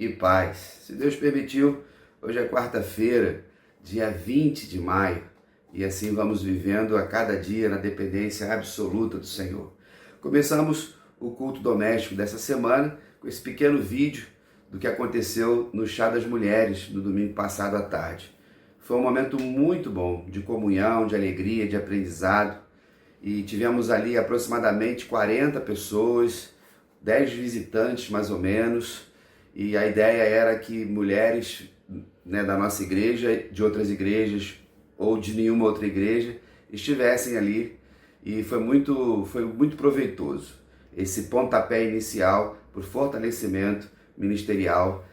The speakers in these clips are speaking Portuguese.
e paz. Se Deus permitiu, hoje é quarta-feira, dia 20 de maio, e assim vamos vivendo a cada dia na dependência absoluta do Senhor. Começamos o culto doméstico dessa semana com esse pequeno vídeo do que aconteceu no Chá das Mulheres no domingo passado à tarde. Foi um momento muito bom de comunhão, de alegria, de aprendizado, e tivemos ali aproximadamente 40 pessoas, 10 visitantes mais ou menos, e a ideia era que mulheres, da nossa igreja, de outras igrejas ou de nenhuma outra igreja estivessem ali, e foi muito proveitoso esse pontapé inicial para o fortalecimento ministerial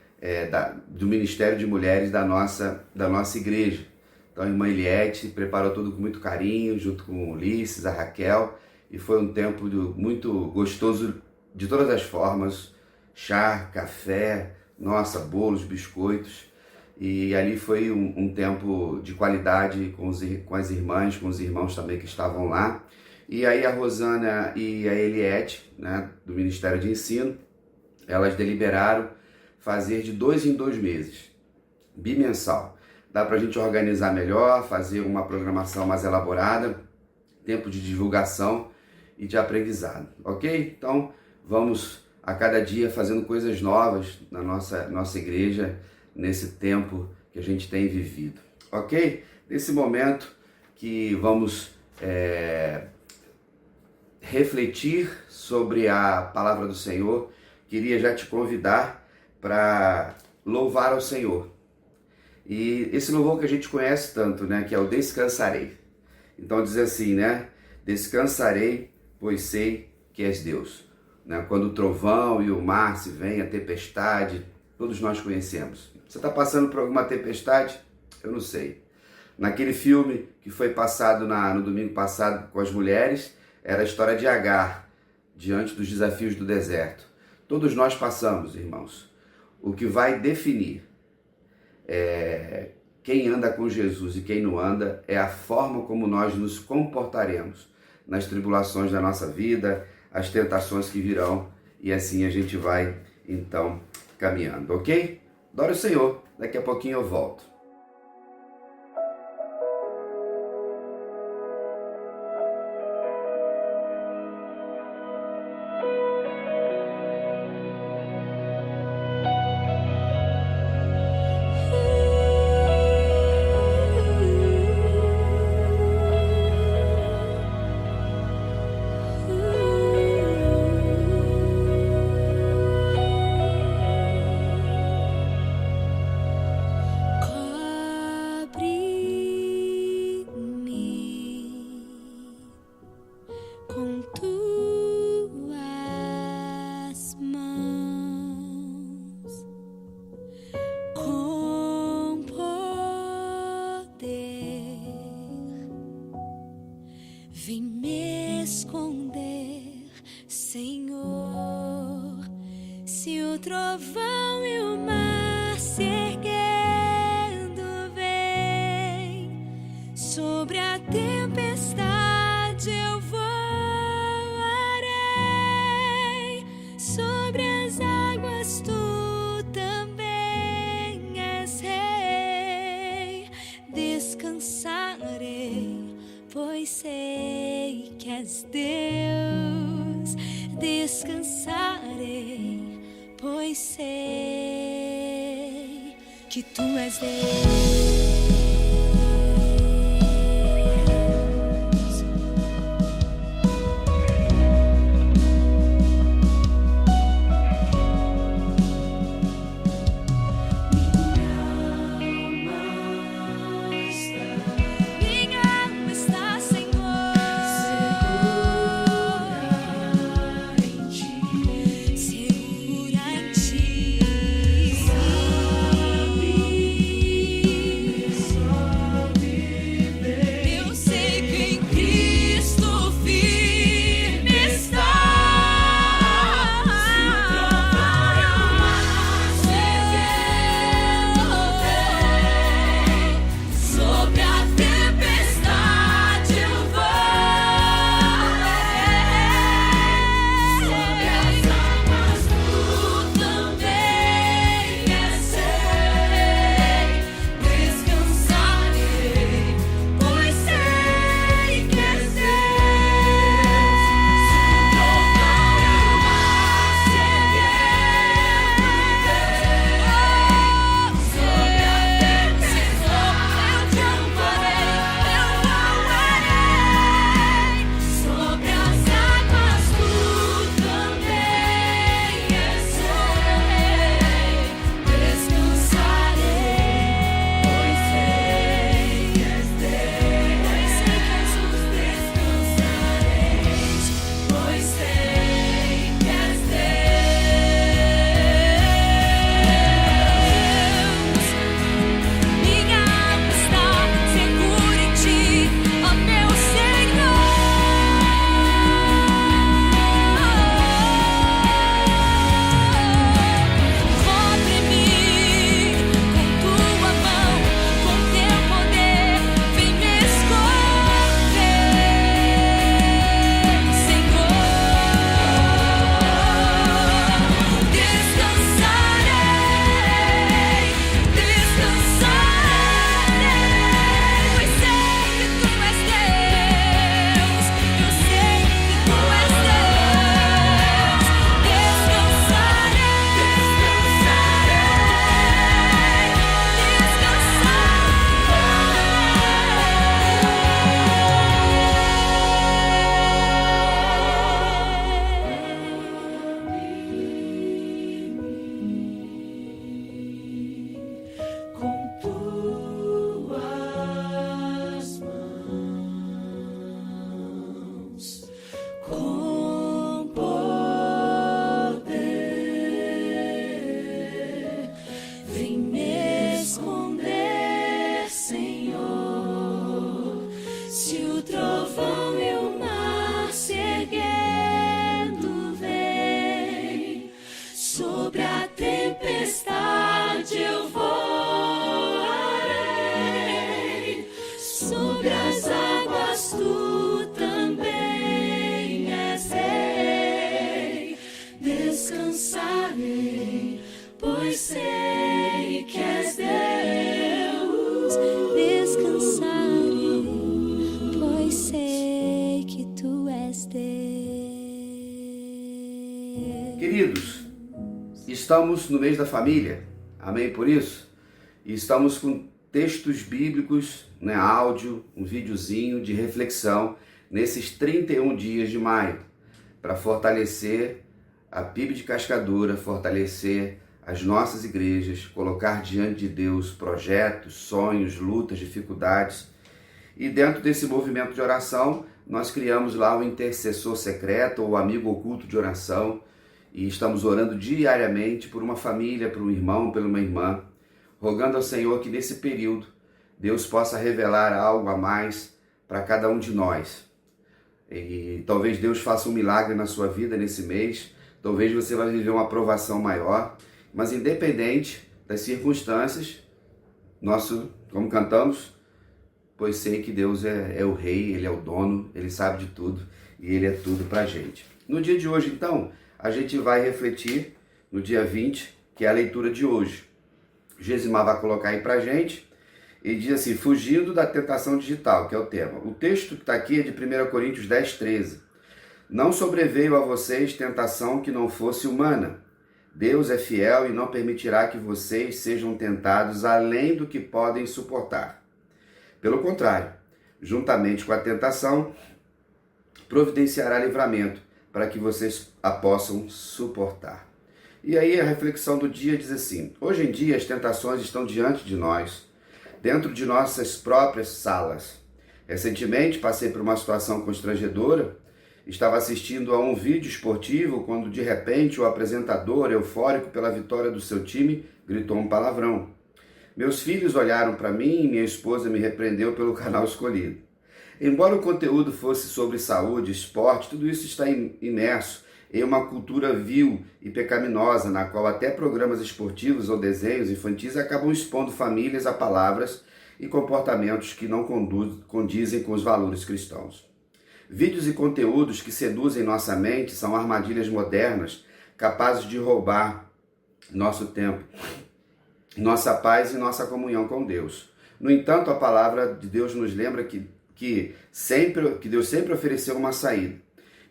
do Ministério de Mulheres da nossa igreja. Então a irmã Eliette preparou tudo com muito carinho, junto com o Ulisses, a Raquel, e foi um tempo muito gostoso de todas as formas, chá, café, bolos, biscoitos, e ali foi um tempo de qualidade com as irmãs, com os irmãos também que estavam lá. E aí a Rosana e a Eliette, do Ministério de Ensino, elas deliberaram fazer de 2 em 2 meses, bimensal. Dá para a gente organizar melhor, fazer uma programação mais elaborada, tempo de divulgação e de aprendizado, ok? Então vamos a cada dia fazendo coisas novas na nossa igreja, nesse tempo que a gente tem vivido, ok? Nesse momento que vamos refletir sobre a palavra do Senhor, queria já te convidar para louvar ao Senhor. E esse louvor que a gente conhece tanto, que é o Descansarei. Então diz assim, Descansarei, pois sei que és Deus. Quando o trovão e o mar se vêm, a tempestade, todos nós conhecemos. Você está passando por alguma tempestade? Eu não sei. Naquele filme que foi passado no domingo passado com as mulheres, era a história de Agar, diante dos desafios do deserto. Todos nós passamos, irmãos. O que vai definir quem anda com Jesus e quem não anda é a forma como nós nos comportaremos nas tribulações da nossa vida, as tentações que virão, e assim a gente vai, então, caminhando, ok? Adore o Senhor, daqui a pouquinho eu volto. Vem me esconder, Senhor, se o trovão e o mar se erguendo vem, sobre a tempestade eu voarei, sobre as águas tu também és rei, descansarei, pois sei que és Deus, descansarei, pois sei que tu és Deus. Segura em ti. pois sei que és Deus. Descansarei, pois sei que tu és Deus. Queridos, estamos no mês da família, amém por isso? E estamos com textos bíblicos, áudio, um videozinho de reflexão nesses 31 dias de maio, para fortalecer a PIB de Cascadura, fortalecer as nossas igrejas, colocar diante de Deus projetos, sonhos, lutas, dificuldades. E dentro desse movimento de oração, nós criamos lá o intercessor secreto, ou amigo oculto de oração, e estamos orando diariamente por uma família, por um irmão, por uma irmã, rogando ao Senhor que nesse período Deus possa revelar algo a mais para cada um de nós. E talvez Deus faça um milagre na sua vida nesse mês, talvez você vai viver uma aprovação maior, mas independente das circunstâncias, como cantamos, pois sei que Deus é o rei, Ele é o dono, Ele sabe de tudo e Ele é tudo para a gente. No dia de hoje, então, a gente vai refletir no dia 20, que é a leitura de hoje. Gesimar vai colocar aí para a gente e diz assim: fugindo da tentação digital, que é o tema. O texto que está aqui é de 1 Coríntios 10, 13. Não sobreveio a vocês tentação que não fosse humana. Deus é fiel e não permitirá que vocês sejam tentados além do que podem suportar. Pelo contrário, juntamente com a tentação, providenciará livramento para que vocês a possam suportar. E aí a reflexão do dia diz assim: hoje em dia as tentações estão diante de nós, dentro de nossas próprias salas. Recentemente passei por uma situação constrangedora. Estava assistindo a um vídeo esportivo quando de repente o apresentador, eufórico pela vitória do seu time, gritou um palavrão. Meus filhos olharam para mim e minha esposa me repreendeu pelo canal escolhido. Embora o conteúdo fosse sobre saúde, esporte, tudo isso está imerso em uma cultura vil e pecaminosa, na qual até programas esportivos ou desenhos infantis acabam expondo famílias a palavras e comportamentos que não condizem com os valores cristãos. Vídeos e conteúdos que seduzem nossa mente são armadilhas modernas capazes de roubar nosso tempo, nossa paz e nossa comunhão com Deus. No entanto, a palavra de Deus nos lembra que Deus sempre ofereceu uma saída.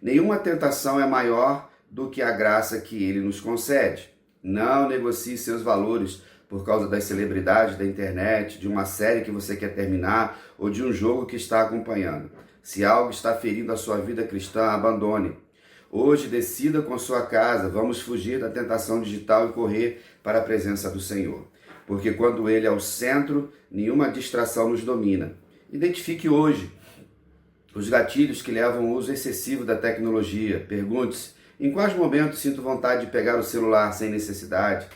Nenhuma tentação é maior do que a graça que Ele nos concede. Não negocie seus valores por causa das celebridades da internet, de uma série que você quer terminar ou de um jogo que está acompanhando. Se algo está ferindo a sua vida cristã, abandone. Hoje, decida com sua casa, vamos fugir da tentação digital e correr para a presença do Senhor. Porque quando Ele é o centro, nenhuma distração nos domina. Identifique hoje os gatilhos que levam ao uso excessivo da tecnologia. Pergunte-se: em quais momentos sinto vontade de pegar o celular sem necessidade?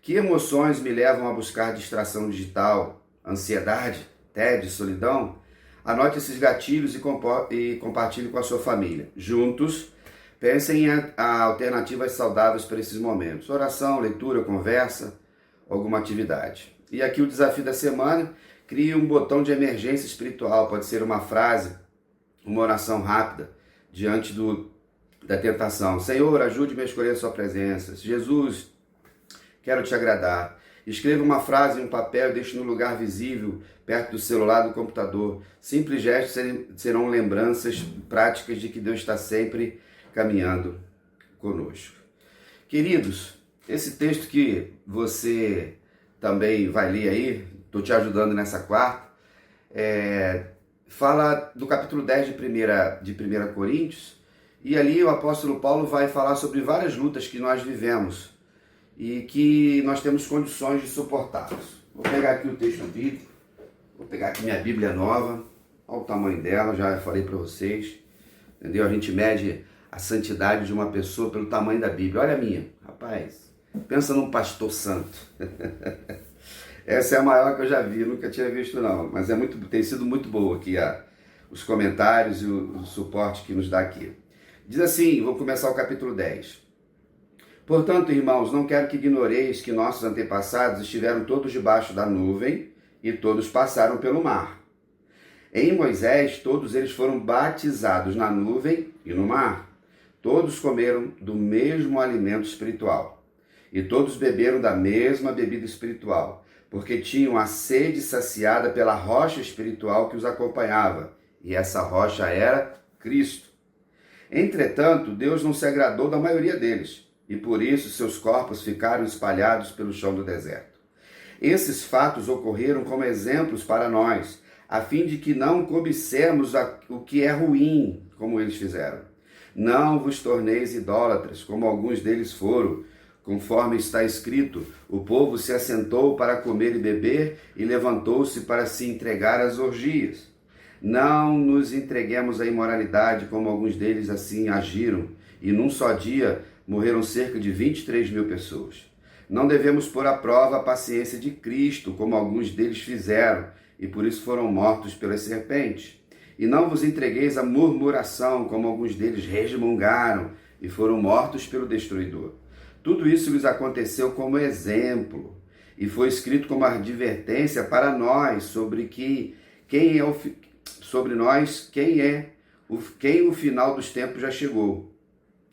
Que emoções me levam a buscar distração digital? Ansiedade? Tédio? Solidão? Anote esses gatilhos e compartilhe com a sua família. Juntos, pensem em alternativas saudáveis para esses momentos. Oração, leitura, conversa, alguma atividade. E aqui o desafio da semana: crie um botão de emergência espiritual. Pode ser uma frase, uma oração rápida diante da tentação. Senhor, ajude-me a escolher a sua presença. Jesus, quero te agradar. Escreva uma frase em um papel e deixe no lugar visível, perto do celular, do computador. Simples gestos serão lembranças práticas de que Deus está sempre caminhando conosco. Queridos, esse texto que você também vai ler aí, estou te ajudando nessa quarta, fala do capítulo 10 de 1 Coríntios, e ali o apóstolo Paulo vai falar sobre várias lutas que nós vivemos e que nós temos condições de suportá-los. Vou pegar aqui o texto bíblico, vou pegar aqui minha Bíblia nova, olha o tamanho dela, já falei para vocês, entendeu? A gente mede a santidade de uma pessoa pelo tamanho da Bíblia. Olha a minha, rapaz, pensa num pastor santo. Essa é a maior que eu já vi, nunca tinha visto não, mas tem sido muito boa aqui os comentários e o suporte que nos dá aqui. Diz assim, vou começar o capítulo 10. Portanto, irmãos, não quero que ignoreis que nossos antepassados estiveram todos debaixo da nuvem e todos passaram pelo mar. Em Moisés, todos eles foram batizados na nuvem e no mar. Todos comeram do mesmo alimento espiritual E todos beberam da mesma bebida espiritual, porque tinham a sede saciada pela rocha espiritual que os acompanhava, e essa rocha era Cristo. Entretanto, Deus não se agradou da maioria deles, e por isso seus corpos ficaram espalhados pelo chão do deserto. Esses fatos ocorreram como exemplos para nós, a fim de que não cobicemos o que é ruim, como eles fizeram. Não vos torneis idólatras, como alguns deles foram. Conforme está escrito, o povo se assentou para comer e beber e levantou-se para se entregar às orgias. Não nos entreguemos à imoralidade, como alguns deles assim agiram, e num só dia morreram cerca de 23 mil pessoas. Não devemos pôr à prova a paciência de Cristo, como alguns deles fizeram, e por isso foram mortos pelas serpentes. E não vos entregueis à murmuração, como alguns deles resmungaram, e foram mortos pelo destruidor. Tudo isso lhes aconteceu como exemplo, e foi escrito como advertência para nós sobre quem o final dos tempos já chegou.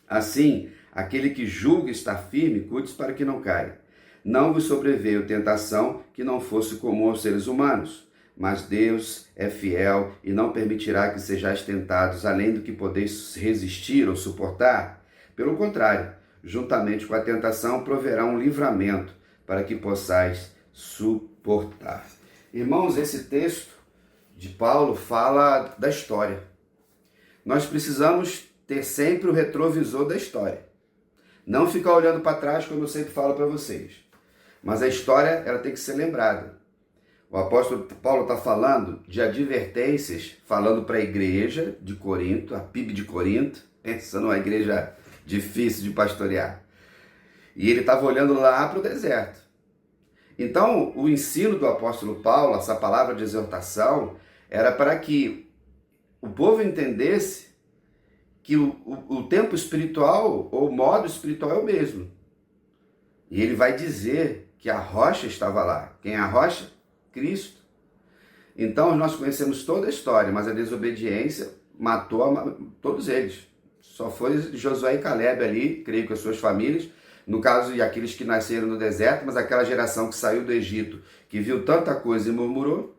Assim, aquele que julga estar firme, cuide-se para que não caia. Não vos sobreveio tentação que não fosse comum aos seres humanos, mas Deus é fiel e não permitirá que sejais tentados além do que podeis resistir ou suportar. Pelo contrário, juntamente com a tentação, proverá um livramento para que possais suportar. Irmãos, esse texto de Paulo fala da história. Nós precisamos ter sempre o retrovisor da história. Não ficar olhando para trás, como eu sempre falo para vocês. Mas a história, ela tem que ser lembrada. O apóstolo Paulo está falando de advertências, falando para a igreja de Corinto, a PIB de Corinto, pensando numa igreja difícil de pastorear. E ele estava olhando lá para o deserto. Então, o ensino do apóstolo Paulo, essa palavra de exortação, era para que o povo entendesse que o tempo espiritual, ou o modo espiritual é o mesmo. E ele vai dizer que a rocha estava lá. Quem é a rocha? Cristo. Então, nós conhecemos toda a história, mas a desobediência matou todos eles. Só foi Josué e Caleb ali, creio que as suas famílias, no caso de aqueles que nasceram no deserto, mas aquela geração que saiu do Egito, que viu tanta coisa e murmurou,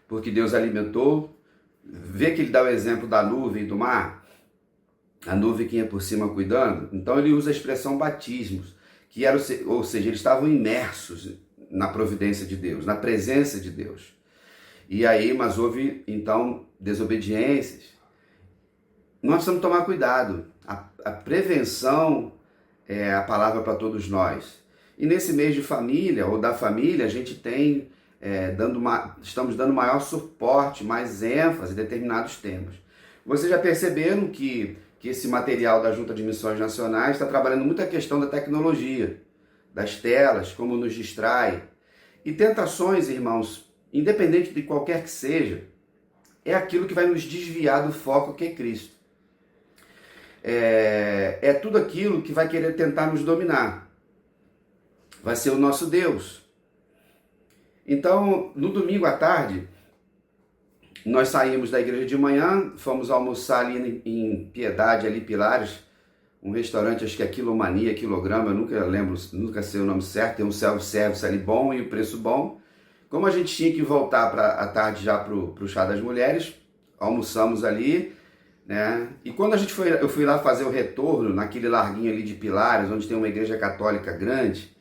porque Deus alimentou. Vê que ele dá o exemplo da nuvem e do mar, a nuvem que ia por cima cuidando. Então ele usa a expressão batismos, que era, ou seja, eles estavam imersos na providência de Deus, na presença de Deus. E aí, mas houve então desobediências. Nós precisamos tomar cuidado. A prevenção é a palavra para todos nós. E nesse mês de família, ou da família, a gente tem, estamos dando maior suporte, mais ênfase em determinados temas. Vocês já perceberam que esse material da Junta de Missões Nacionais está trabalhando muito a questão da tecnologia, das telas, como nos distrai. E tentações, irmãos, independente de qualquer que seja, é aquilo que vai nos desviar do foco que é Cristo. É tudo aquilo que vai querer tentar nos dominar. Vai ser o nosso Deus. Então, no domingo à tarde, nós saímos da igreja de manhã, fomos almoçar ali em Piedade, ali Pilares, um restaurante, acho que é Quilomania, Quilograma, eu nunca lembro, nunca sei o nome certo, tem um self-service ali bom e o preço bom. Como a gente tinha que voltar à tarde já para o chá das mulheres, almoçamos ali, né? E quando eu fui lá fazer o retorno, naquele larguinho ali de Pilares, onde tem uma igreja católica grande,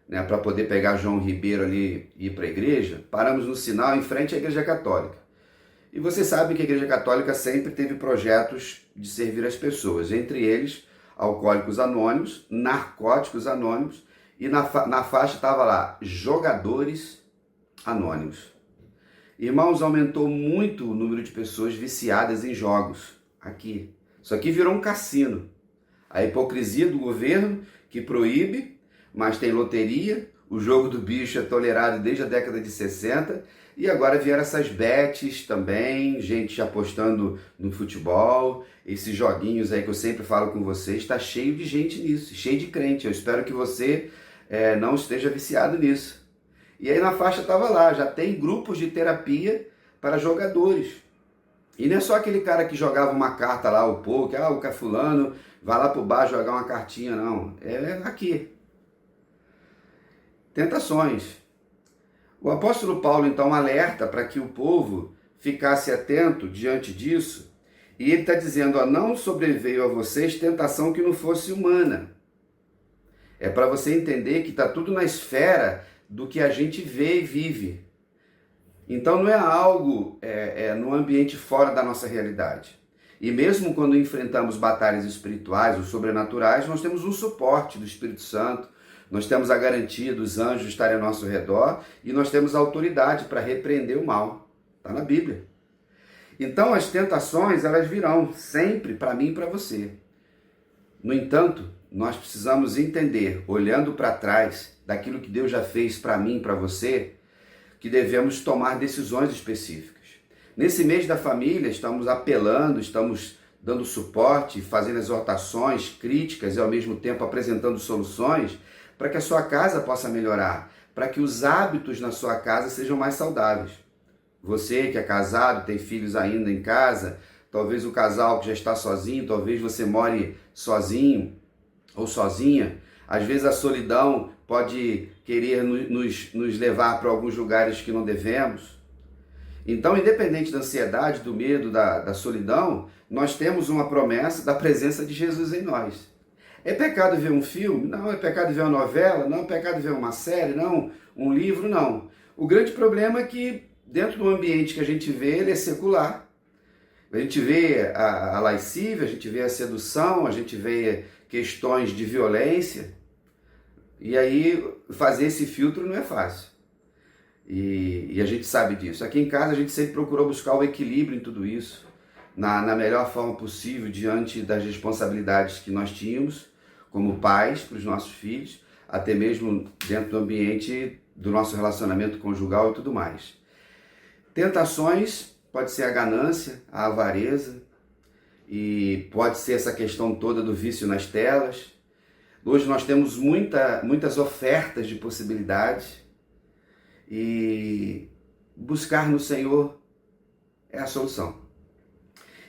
né, para poder pegar João Ribeiro ali e ir para a igreja, paramos no sinal em frente à igreja católica. E você sabe que a igreja católica sempre teve projetos de servir as pessoas, entre eles Alcoólicos Anônimos, Narcóticos Anônimos, e na faixa estava lá, Jogadores Anônimos. Irmãos, aumentou muito o número de pessoas viciadas em jogos aqui. Isso aqui virou um cassino. A hipocrisia do governo que proíbe, mas tem loteria, o jogo do bicho é tolerado desde a década de 60, e agora vieram essas bets também, gente apostando no futebol, esses joguinhos aí que eu sempre falo com vocês, está cheio de gente nisso, cheio de crente. Eu espero que você não esteja viciado nisso. E aí na faixa estava lá, já tem grupos de terapia para jogadores. E não é só aquele cara que jogava uma carta lá, o poker, o fulano vai lá pro bar jogar uma cartinha, não. É aqui. tentações. O apóstolo Paulo, então, alerta para que o povo ficasse atento diante disso, e ele está dizendo, não sobreveio a vocês tentação que não fosse humana. É para você entender que está tudo na esfera do que a gente vê e vive. Então não é algo no ambiente fora da nossa realidade. E mesmo quando enfrentamos batalhas espirituais ou sobrenaturais, nós temos um suporte do Espírito Santo, nós temos a garantia dos anjos estarem ao nosso redor e nós temos a autoridade para repreender o mal. Está na Bíblia. Então as tentações, elas virão sempre para mim e para você. No entanto, nós precisamos entender, olhando para trás daquilo que Deus já fez para mim e para você, que devemos tomar decisões específicas. Nesse mês da família, estamos apelando, estamos dando suporte, fazendo exortações, críticas e ao mesmo tempo apresentando soluções para que a sua casa possa melhorar, para que os hábitos na sua casa sejam mais saudáveis. Você que é casado, tem filhos ainda em casa, talvez o casal que já está sozinho, talvez você more sozinho ou sozinha. Às vezes a solidão pode querer nos levar para alguns lugares que não devemos. Então, independente da ansiedade, do medo, da solidão, nós temos uma promessa da presença de Jesus em nós. É pecado ver um filme? Não. É pecado ver uma novela? Não. É pecado ver uma série? Não. Um livro? Não. O grande problema é que dentro do ambiente que a gente vê, ele é secular. A gente vê a lascívia, a gente vê a sedução, a gente vê questões de violência. E aí, fazer esse filtro não é fácil. E a gente sabe disso. Aqui em casa, a gente sempre procurou buscar o equilíbrio em tudo isso, na melhor forma possível, diante das responsabilidades que nós tínhamos como pais para os nossos filhos, até mesmo dentro do ambiente do nosso relacionamento conjugal e tudo mais. Tentações pode ser a ganância, a avareza, e pode ser essa questão toda do vício nas telas. Hoje nós temos muitas ofertas de possibilidades e buscar no Senhor é a solução.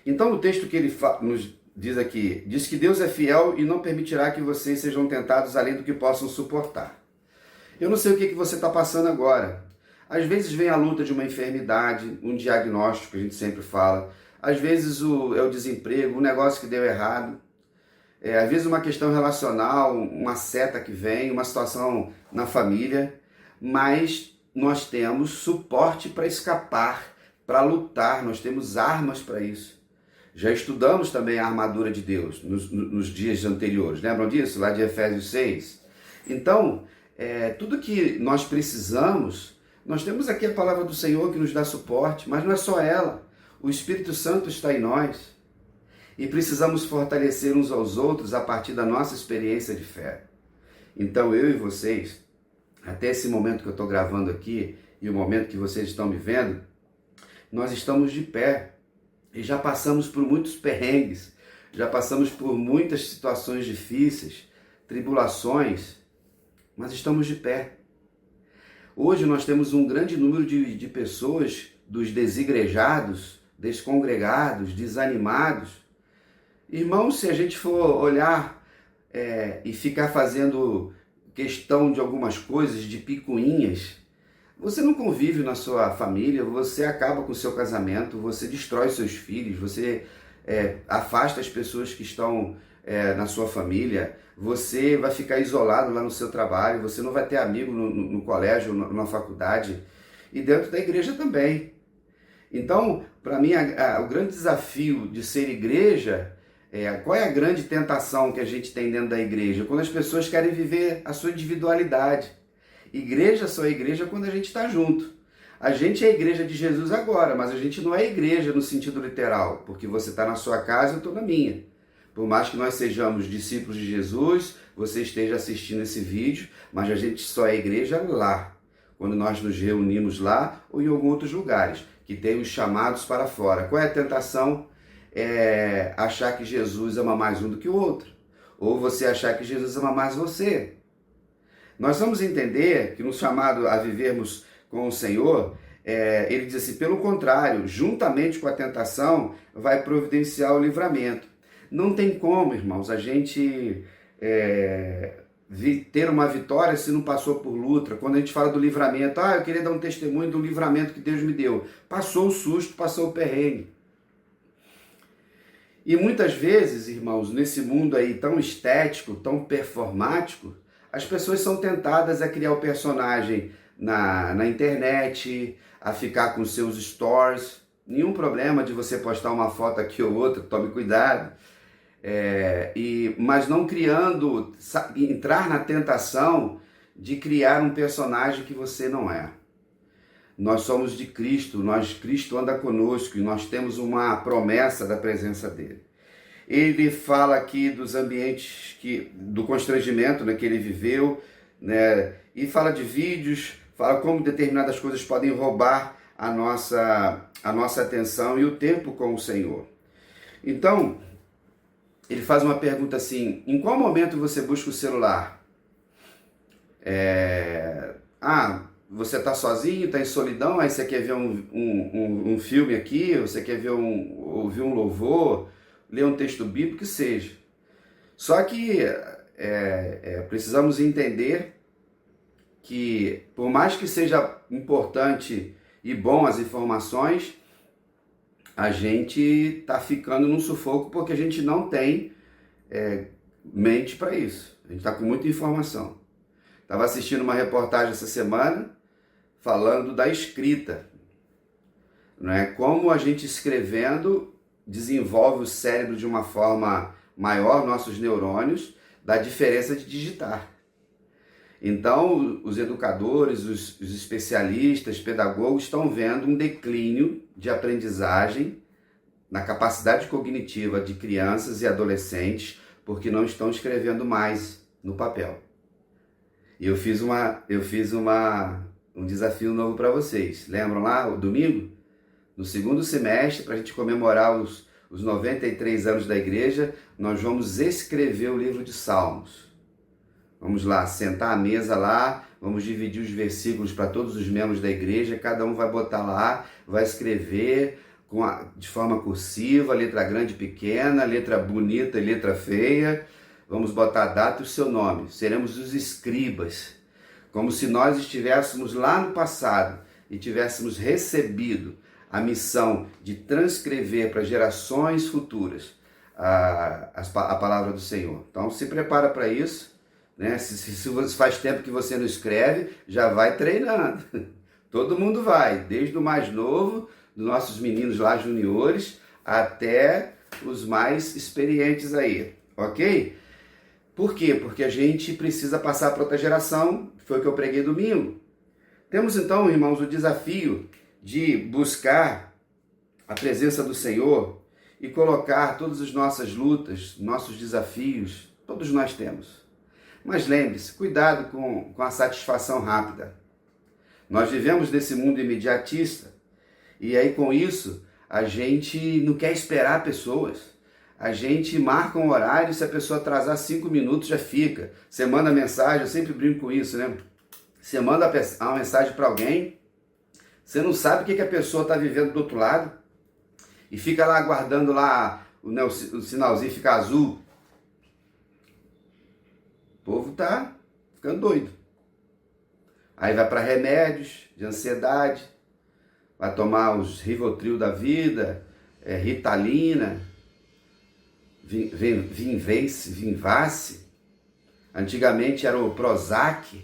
Então o texto que ele nos diz aqui, diz que Deus é fiel e não permitirá que vocês sejam tentados além do que possam suportar. Eu não sei o que você está passando agora. Às vezes vem a luta de uma enfermidade, um diagnóstico que a gente sempre fala. Às vezes é o desemprego, um negócio que deu errado. Às vezes uma questão relacional, uma seta que vem, uma situação na família. Mas nós temos suporte para escapar, para lutar, nós temos armas para isso. Já estudamos também a armadura de Deus nos dias anteriores, lembram disso? Lá de Efésios 6. Então, tudo que nós precisamos, nós temos aqui a palavra do Senhor que nos dá suporte, mas não é só ela. O Espírito Santo está em nós e precisamos fortalecer uns aos outros a partir da nossa experiência de fé. Então, eu e vocês, até esse momento que eu estou gravando aqui e o momento que vocês estão me vendo, nós estamos de pé e já passamos por muitos perrengues, já passamos por muitas situações difíceis, tribulações, mas estamos de pé. Hoje nós temos um grande número de pessoas, dos desigrejados, descongregados, desanimados. Irmãos, se a gente for olhar e ficar fazendo questão de algumas coisas, de picuinhas, você não convive na sua família, você acaba com o seu casamento, você destrói seus filhos, você afasta as pessoas que estão na sua família, você vai ficar isolado lá no seu trabalho, você não vai ter amigo no colégio, na faculdade e dentro da igreja também. Então, para mim, o grande desafio de ser igreja, qual é a grande tentação que a gente tem dentro da igreja? Quando as pessoas querem viver a sua individualidade. Igreja só é igreja quando a gente está junto. A gente é a igreja de Jesus agora, mas a gente não é igreja no sentido literal, porque você está na sua casa e eu estou na minha. Por mais que nós sejamos discípulos de Jesus, você esteja assistindo esse vídeo, mas a gente só é igreja lá, quando nós nos reunimos lá ou em alguns outros lugares, que tem os chamados para fora. Qual é a tentação? Achar que Jesus ama mais um do que o outro, ou você achar que Jesus ama mais você. Nós vamos entender que no chamado a vivermos com o Senhor, ele diz assim, pelo contrário, juntamente com a tentação, vai providenciar o livramento. Não tem como, irmãos, a gente ter uma vitória se não passou por luta. Quando a gente fala do livramento, eu queria dar um testemunho do livramento que Deus me deu. Passou o susto, passou o perrengue. E muitas vezes, irmãos, nesse mundo aí tão estético, tão performático, as pessoas são tentadas a criar o personagem na internet, a ficar com seus stories. Nenhum problema de você postar uma foto aqui ou outra, tome cuidado. Mas não criando, entrar na tentação de criar um personagem que você não é. Nós somos de Cristo, Cristo anda conosco e nós temos uma promessa da presença dele. Ele fala aqui dos ambientes, do constrangimento, né, que ele viveu, né, e fala de vídeos, fala como determinadas coisas podem roubar a nossa atenção e o tempo com o Senhor. Então, ele faz uma pergunta assim: em qual momento você busca o celular? Você está sozinho, está em solidão, aí você quer ver um filme aqui, você quer ver ouvir um louvor, ler um texto bíblico, que seja. Só que precisamos entender que, por mais que seja importante e bom as informações, a gente está ficando num sufoco porque a gente não tem mente para isso. A gente está com muita informação. Estava assistindo uma reportagem essa semana falando da escrita, não é? Como a gente escrevendo desenvolve o cérebro de uma forma maior, nossos neurônios, da diferença de digitar. Então, os educadores, os especialistas, pedagogos estão vendo um declínio de aprendizagem na capacidade cognitiva de crianças e adolescentes, porque não estão escrevendo mais no papel. E eu fiz um desafio novo para vocês. Lembram lá, o domingo? No segundo semestre, para a gente comemorar os 93 anos da igreja, nós vamos escrever o livro de Salmos. Vamos lá, sentar à mesa lá, vamos dividir os versículos para todos os membros da igreja, cada um vai botar lá, vai escrever de forma cursiva, letra grande e pequena, letra bonita e letra feia. Vamos botar a data e o seu nome. Seremos os escribas, como se nós estivéssemos lá no passado e tivéssemos recebido a missão de transcrever para gerações futuras a palavra do Senhor. Então se prepara para isso, né? Se faz tempo que você não escreve, já vai treinando. Todo mundo vai, desde o mais novo, dos nossos meninos lá juniores, até os mais experientes aí, ok? Por quê? Porque a gente precisa passar para outra geração, que foi o que eu preguei domingo. Temos então, irmãos, o desafio de buscar a presença do Senhor e colocar todas as nossas lutas, nossos desafios, todos nós temos. Mas lembre-se, cuidado com a satisfação rápida. Nós vivemos nesse mundo imediatista e aí com isso a gente não quer esperar pessoas. A gente marca um horário, se a pessoa atrasar 5 minutos já fica. Você manda mensagem, eu sempre brinco com isso, né? Você manda uma mensagem para alguém, você não sabe o que a pessoa está vivendo do outro lado e fica lá aguardando lá o sinalzinho ficar azul. O povo tá ficando doido. Aí vai para remédios de ansiedade, vai tomar os Rivotril da vida, Ritalina, Vinvace. Antigamente era o Prozac,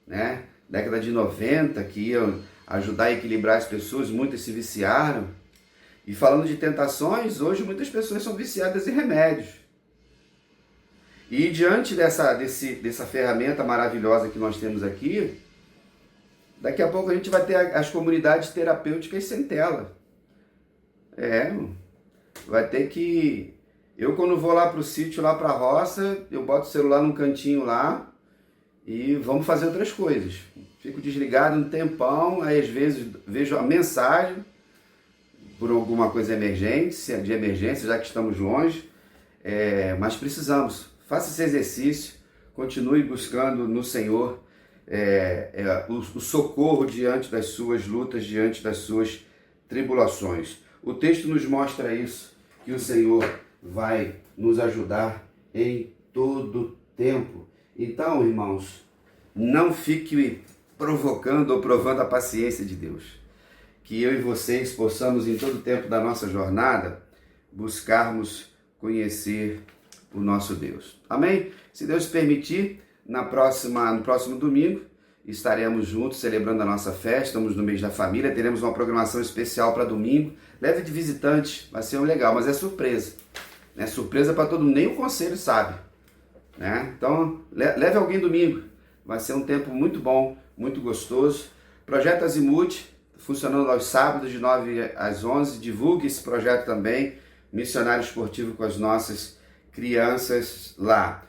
né? Década de 90, que iam ajudar a equilibrar as pessoas, muitas se viciaram. E falando de tentações, hoje muitas pessoas são viciadas em remédios. E diante dessa ferramenta maravilhosa que nós temos aqui, daqui a pouco a gente vai ter as comunidades terapêuticas sem tela. Vai ter que... Eu quando vou lá para o sítio, lá para a roça, eu boto o celular num cantinho lá e vamos fazer outras coisas. Fico desligado um tempão, aí às vezes vejo a mensagem por alguma coisa de emergência, já que estamos longe, mas precisamos. Faça esse exercício, continue buscando no Senhor o socorro diante das suas lutas, diante das suas tribulações. O texto nos mostra isso, que o Senhor vai nos ajudar em todo tempo Então, irmãos, não fique provocando ou provando a paciência de Deus. Que eu e vocês possamos, em todo o tempo da nossa jornada, buscarmos conhecer o nosso Deus. Amém? Se Deus permitir, no próximo domingo, estaremos juntos celebrando a nossa festa. Estamos no mês da família, teremos uma programação especial para domingo. Leve de visitante, vai ser um legal, mas é surpresa. É surpresa para todo mundo, nem o conselho sabe. Né? Então, leve alguém domingo. Vai ser um tempo muito bom, muito gostoso. Projeto Azimuth, funcionando aos sábados de 9 às 11. Divulgue esse projeto também. Missionário esportivo com as nossas crianças lá.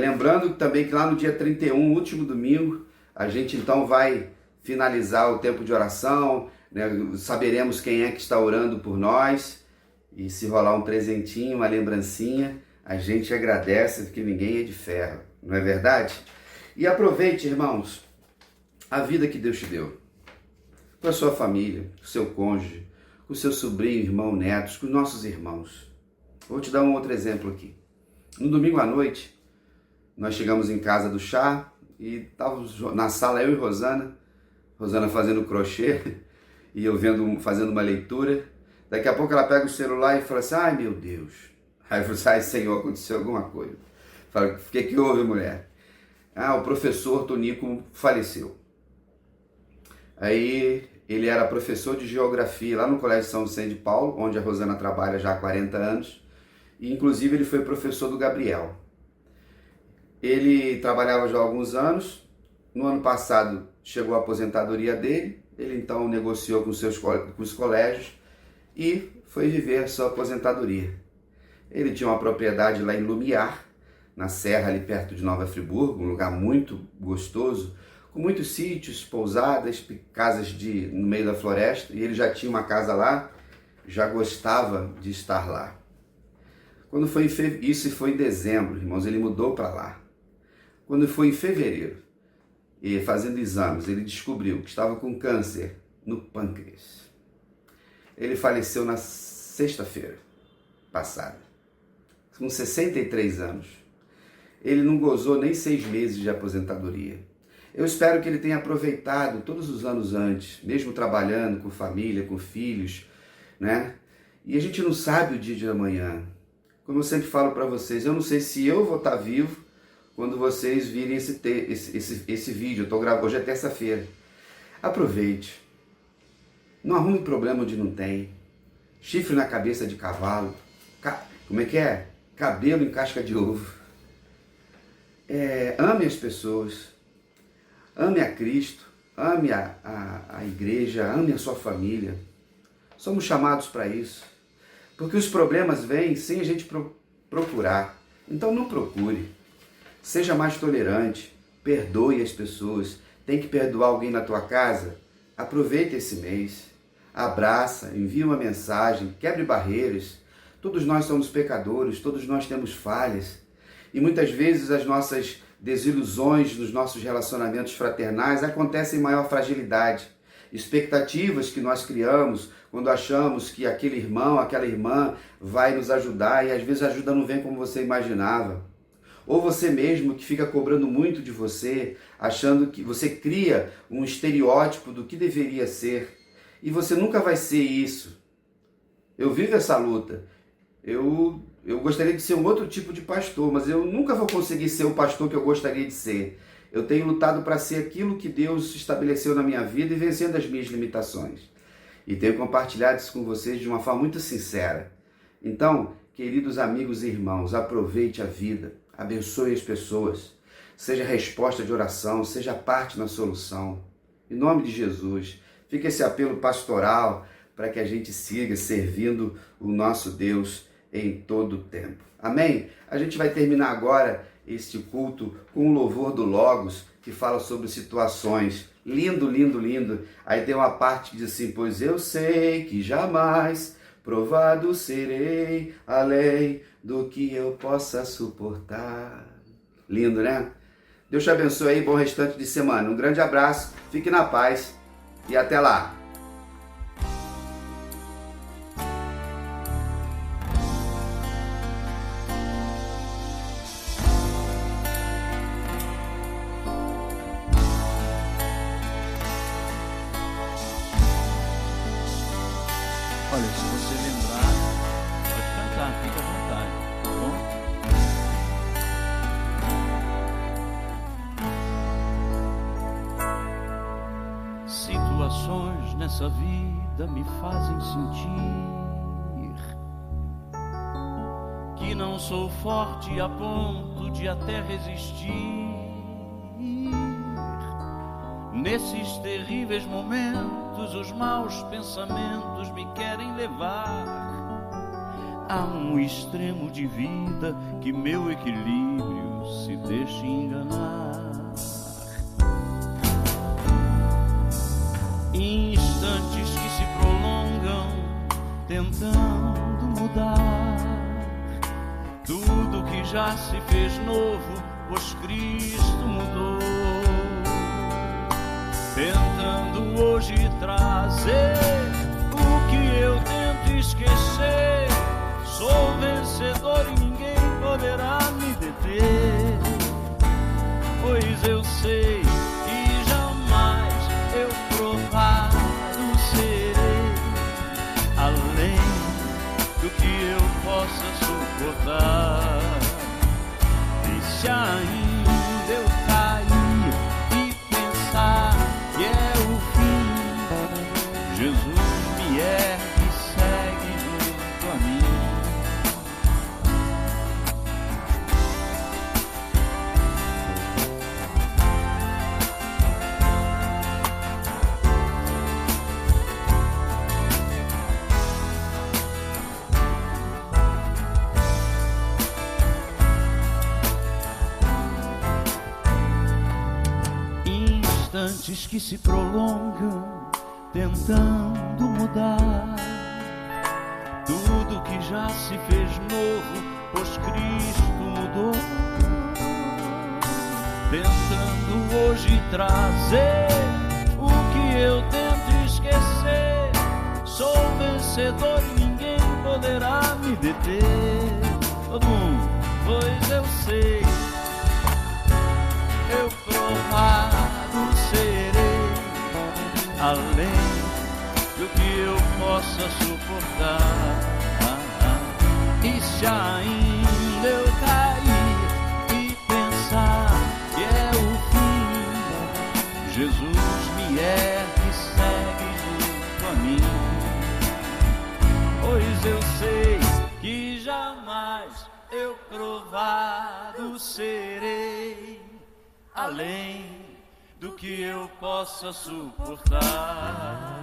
Lembrando também que lá no dia 31, último domingo, a gente então vai finalizar o tempo de oração, né? Saberemos quem é que está orando por nós, e se rolar um presentinho, uma lembrancinha, a gente agradece, porque ninguém é de ferro, não é verdade? E aproveite, irmãos, a vida que Deus te deu, com a sua família, com o seu cônjuge, com o seu sobrinho, irmão, netos, com os nossos irmãos. Vou te dar um outro exemplo aqui. No domingo à noite, nós chegamos em casa do Chá e estávamos na sala, eu e Rosana fazendo crochê e eu fazendo uma leitura. Daqui a pouco ela pega o celular e fala assim: ai meu Deus. Aí eu falo assim: ai Senhor, aconteceu alguma coisa. Fala: o que houve, mulher? Ah, o professor Tonico faleceu. Aí ele era professor de geografia lá no Colégio São Vicente de Paulo, onde a Rosana trabalha já há 40 anos. E inclusive ele foi professor do Gabriel. Ele trabalhava já há alguns anos. No ano passado chegou a aposentadoria dele. Ele então negociou com os colégios e foi viver a sua aposentadoria. Ele tinha uma propriedade lá em Lumiar, na serra ali perto de Nova Friburgo, um lugar muito gostoso, com muitos sítios, pousadas, casas no meio da floresta, e ele já tinha uma casa lá, já gostava de estar lá. Quando foi isso foi em dezembro, irmãos, ele mudou para lá. Quando foi em fevereiro, e fazendo exames, ele descobriu que estava com câncer no pâncreas. Ele faleceu na sexta-feira passada, com 63 anos. Ele não gozou nem 6 meses de aposentadoria. Eu espero que ele tenha aproveitado todos os anos antes, mesmo trabalhando com família, com filhos, né? E a gente não sabe o dia de amanhã. Como eu sempre falo para vocês, eu não sei se eu vou estar vivo quando vocês virem esse vídeo. Eu tô gravando, hoje é terça-feira. Aproveite. Não arrume problema onde não tem. Chifre na cabeça de cavalo. Como é que é? Cabelo em casca de ovo. Ame as pessoas. Ame a Cristo. Ame a igreja. Ame a sua família. Somos chamados para isso. Porque os problemas vêm sem a gente procurar. Então não procure. Seja mais tolerante. Perdoe as pessoas. Tem que perdoar alguém na tua casa? Aproveita esse mês. Abraça, envia uma mensagem, quebre barreiras. Todos nós somos pecadores, todos nós temos falhas. E muitas vezes as nossas desilusões nos nossos relacionamentos fraternais acontecem em maior fragilidade. Expectativas que nós criamos quando achamos que aquele irmão, aquela irmã vai nos ajudar e às vezes a ajuda não vem como você imaginava. Ou você mesmo que fica cobrando muito de você, achando que você cria um estereótipo do que deveria ser. E você nunca vai ser isso. Eu vivo essa luta. Eu gostaria de ser um outro tipo de pastor, mas eu nunca vou conseguir ser o pastor que eu gostaria de ser. Eu tenho lutado para ser aquilo que Deus estabeleceu na minha vida e vencendo as minhas limitações. E tenho compartilhado isso com vocês de uma forma muito sincera. Então, queridos amigos e irmãos, aproveite a vida, abençoe as pessoas, seja resposta de oração, seja parte na solução. Em nome de Jesus, fica esse apelo pastoral para que a gente siga servindo o nosso Deus em todo o tempo. Amém? A gente vai terminar agora este culto com o louvor do Logos, que fala sobre situações. Lindo, lindo, lindo. Aí tem uma parte que diz assim: pois eu sei que jamais provado serei, além do que eu possa suportar. Lindo, né? Deus te abençoe aí, bom restante de semana. Um grande abraço, fique na paz e até lá. Olha, se você lembrar, pode cantar, fica à vontade, tá bom? Situações nessa vida me fazem sentir que não sou forte a ponto de até resistir. Nesses terríveis momentos, os maus pensamentos me querem levar a um extremo de vida que meu equilíbrio se deixa enganar. Instantes que se prolongam tentando mudar tudo que já se fez novo, pois Cristo mudou. Tentando hoje trazer o que eu tento esquecer. Sou vencedor e ninguém poderá me deter, pois eu sei que jamais eu provado serei além do que eu possa suportar. E se ainda eu cair e pensar que é o fim, Jesus me ergue e segue junto a mim. Instantes que se prolongam tentando mudar tudo que já se fez novo, pois Cristo mudou. Tentando hoje trazer o que eu tento esquecer. Sou vencedor e ninguém poderá me deter. Todo mundo, pois eu sei, eu provado serei além do que eu possa suportar. E se ainda eu cair e pensar que é o fim, Jesus me ergue e segue junto a mim, pois eu sei que jamais eu provado serei além do que eu possa suportar.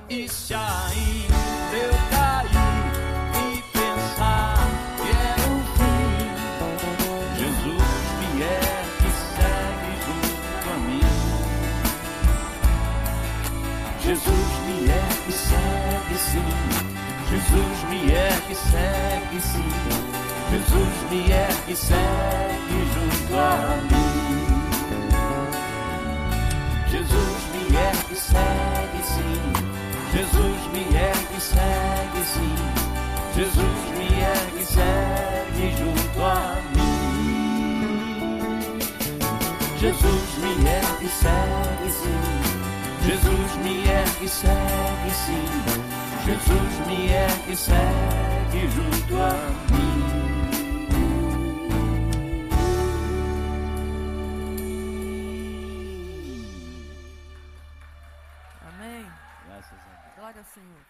E se ainda eu cair e pensar que é o fim, Jesus me ergue e segue junto a mim. Jesus me ergue e segue sim. Jesus me ergue e segue sim. Jesus me ergue e segue junto a mim. Jesus me ergue e segue sim. Jesus me ergue e segue sim. Jesus me ergue e segue junto a mim. Jesus me ergue e segue sim. Jesus me ergue e segue sim. Jesus me ergue e segue junto a mim. Amém. Graças a Deus. Glória ao Senhor.